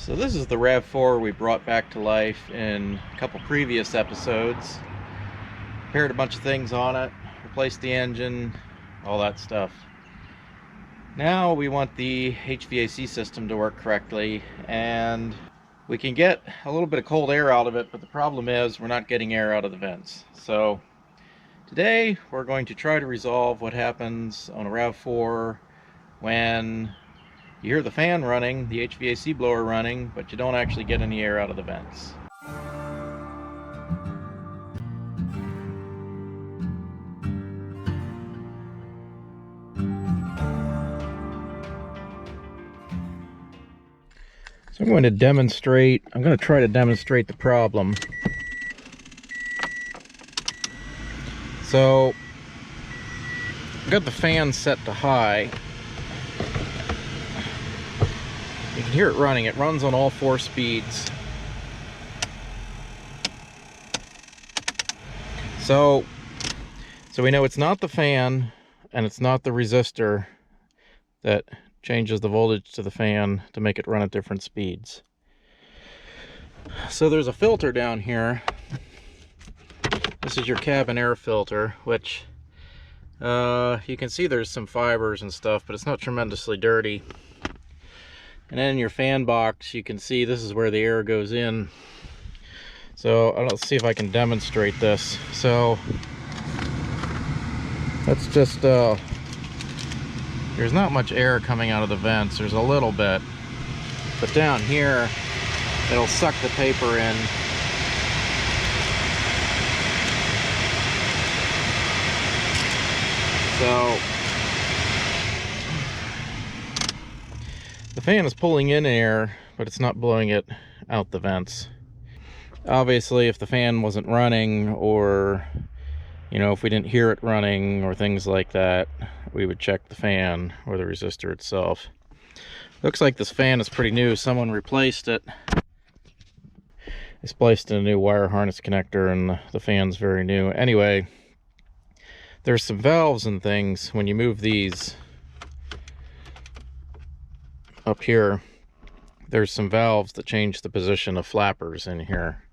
So this is the RAV4 we brought back to life in a couple previous episodes. Repaired a bunch of things on it, replaced the engine, all that stuff. Now we want the HVAC system to work correctly, and we can get a little bit of cold air out of it, but the problem is we're not getting air out of the vents. So today we're going to try to resolve what happens on a RAV4 when you hear the fan running, the HVAC blower running, but you don't actually get any air out of the vents. So I'm going to try to demonstrate the problem. So I've got the fan set to high. You can hear it running. It runs on all 4 speeds. So we know it's not the fan and it's not the resistor that changes the voltage to the fan to make it run at different speeds. So there's a filter down here. This is your cabin air filter, which you can see there's some fibers and stuff, but it's not tremendously dirty. And then in your fan box, you can see this is where the air goes in. So let's see if I can demonstrate this. So let's just, there's not much air coming out of the vents. There's a little bit. But down here, it'll suck the paper in. So the fan is pulling in air, but it's not blowing it out the vents. Obviously, if the fan wasn't running, or if we didn't hear it running or things like that, we would check the fan or the resistor itself. Looks like this fan is pretty new. Someone replaced it. They spliced in a new wire harness connector, and the fan's very new. Anyway, there's some valves and things when you move these up here. There's some valves that change the position of flappers in here,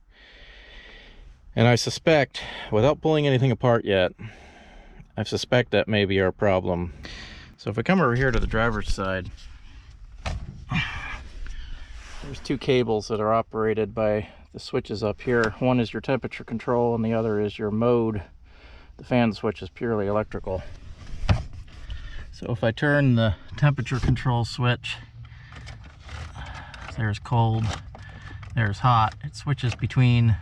and I suspect, without pulling anything apart yet, I suspect that may be our problem. So if we come over here to the driver's side, there's 2 cables that are operated by the switches up here. One is your temperature control and the other is your mode. The fan switch is purely electrical. So if I turn the temperature control switch, there's cold, there's hot. It switches between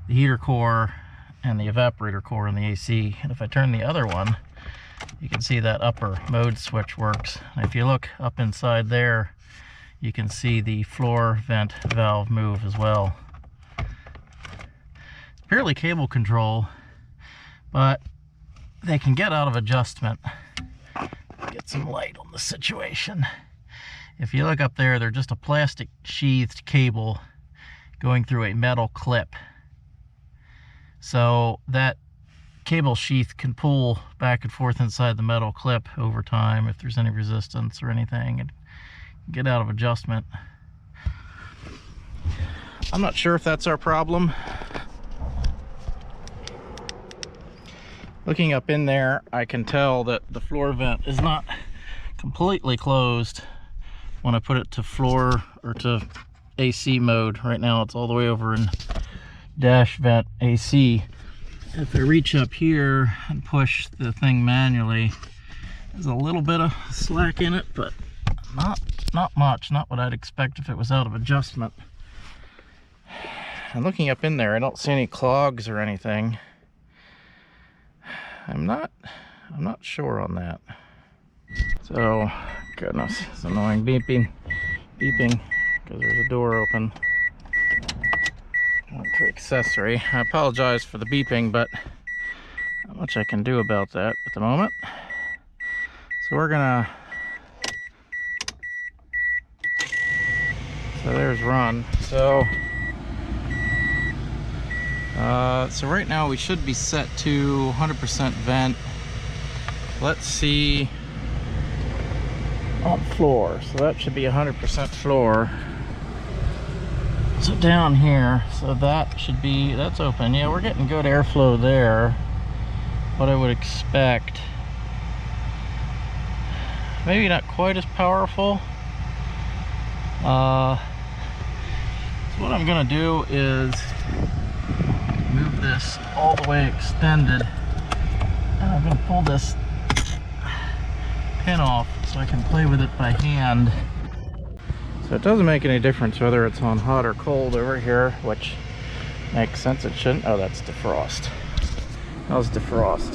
the heater core and the evaporator core in the AC. And if I turn the other one, you can see that upper mode switch works. And if you look up inside there, you can see the floor vent valve move as well. It's purely cable control, but they can get out of adjustment. Get some light on the situation. If you look up there, they're just a plastic sheathed cable going through a metal clip. So that cable sheath can pull back and forth inside the metal clip over time if there's any resistance or anything, and get out of adjustment. I'm not sure if that's our problem. Looking up in there, I can tell that the floor vent is not completely closed when I put it to floor or to AC mode. Right now it's all the way over in dash vent AC. If I reach up here and push the thing manually, there's a little bit of slack in it, but not much, not what I'd expect if it was out of adjustment. And looking up in there, I don't see any clogs or anything. I'm not sure on that. So, goodness, it's annoying beeping, because there's a door open. To accessory. I apologize for the beeping, but not much I can do about that at the moment. So we're gonna. So there's run. So right now we should be set to 100% vent. Let's see on floor. So that should be 100% floor. So down here, so that should be, that's open. Yeah, we're getting good airflow there. What I would expect. Maybe not quite as powerful. So what I'm gonna do is move this all the way extended, and I'm gonna pull this pin off so I can play with it by hand. So it doesn't make any difference whether it's on hot or cold over here, which makes sense. It shouldn't. Oh, that's defrost. That was defrost.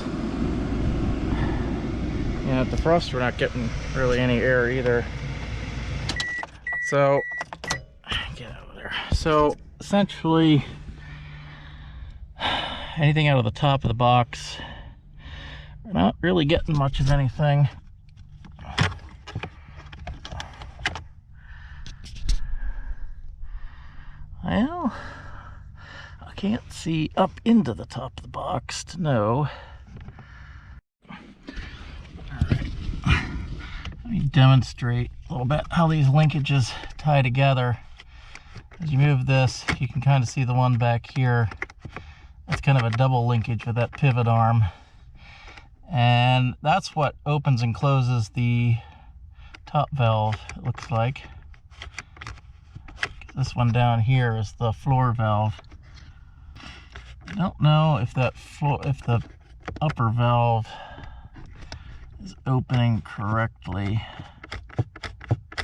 Yeah, defrost, we're not getting really any air either. So, get out of there. So, essentially, anything out of the top of the box, we're not really getting much of anything. Well, I can't see up into the top of the box to know. Alright, let me demonstrate a little bit how these linkages tie together. As you move this, you can kind of see the one back here. That's kind of a double linkage with that pivot arm. And that's what opens and closes the top valve, it looks like. This one down here is the floor valve. I don't know if that if the upper valve is opening correctly.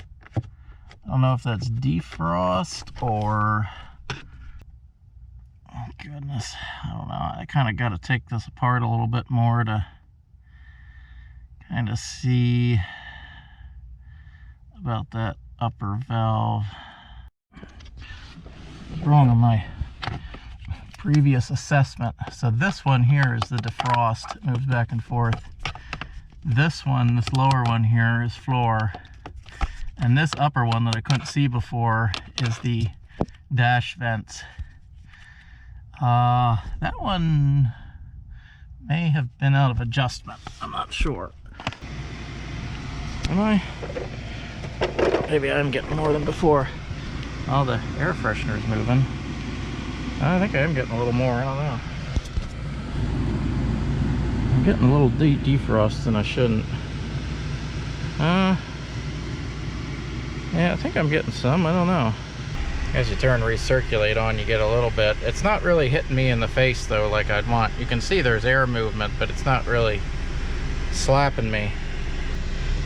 I don't know if that's defrost or, oh goodness, I don't know. I kind of got to take this apart a little bit more to kind of see about that upper valve. Wrong on my previous assessment. So this one here is the defrost. It moves back and forth. This one, this lower one here, is floor. And this upper one that I couldn't see before is the dash vents. That one may have been out of adjustment. I'm not sure. Am I? Maybe I'm getting more than before. Oh, the air freshener's moving. I think I am getting a little more, I don't know. I'm getting a little defrost than I shouldn't. Yeah, I think I'm getting some, I don't know. As you turn recirculate on, you get a little bit. It's not really hitting me in the face though like I'd want. You can see there's air movement, but it's not really slapping me.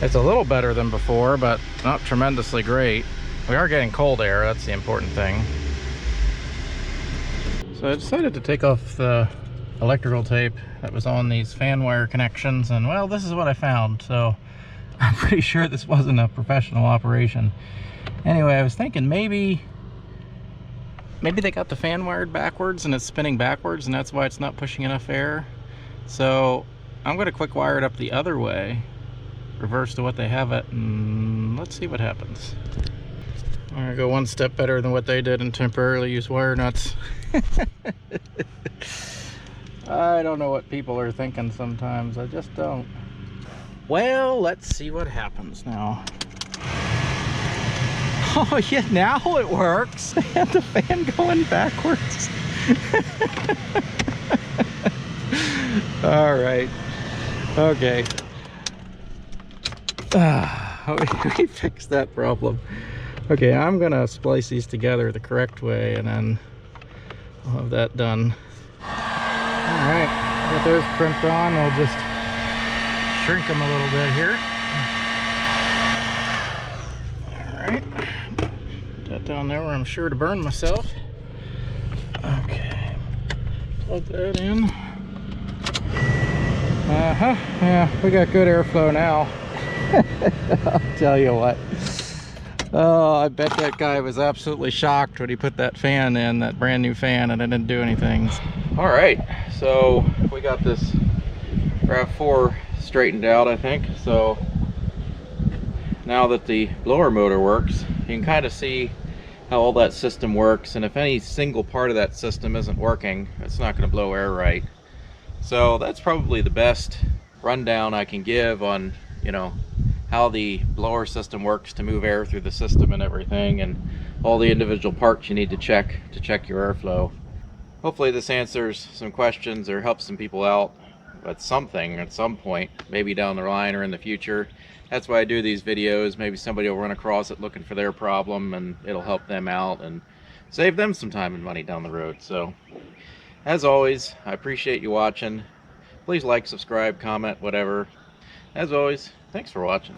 It's a little better than before, but not tremendously great. We are getting cold air, that's the important thing. So I decided to take off the electrical tape that was on these fan wire connections, and well, this is what I found. So I'm pretty sure this wasn't a professional operation. Anyway, I was thinking maybe they got the fan wired backwards and it's spinning backwards, and that's why it's not pushing enough air. So I'm going to quick wire it up the other way, reverse to what they have it, and let's see what happens. I'm gonna go one step better than what they did and temporarily use wire nuts. I don't know what people are thinking sometimes. I just don't. Well, let's see what happens now. Oh yeah, now it works. They had the fan going backwards. All right. Okay. We fixed that problem. Okay, I'm gonna splice these together the correct way, and then I'll have that done. All right, got those crimped on. I'll just shrink them a little bit here. All right, put that down there where I'm sure to burn myself. Okay, plug that in. Yeah, we got good airflow now. I'll tell you what. Oh, I bet that guy was absolutely shocked when he put that fan in, that brand new fan, and it didn't do anything. All right, so we got this RAV4 straightened out, I think. So now that the blower motor works, you can kind of see how all that system works, and if any single part of that system isn't working, it's not going to blow air right. So that's probably the best rundown I can give on, you know, how the blower system works to move air through the system and everything. And all the individual parts you need to check your airflow. Hopefully this answers some questions or helps some people out with something at some point, maybe down the line or in the future. That's why I do these videos. Maybe somebody will run across it looking for their problem, and it'll help them out and save them some time and money down the road. So as always, I appreciate you watching. Please like, subscribe, comment, whatever. As always, thanks for watching.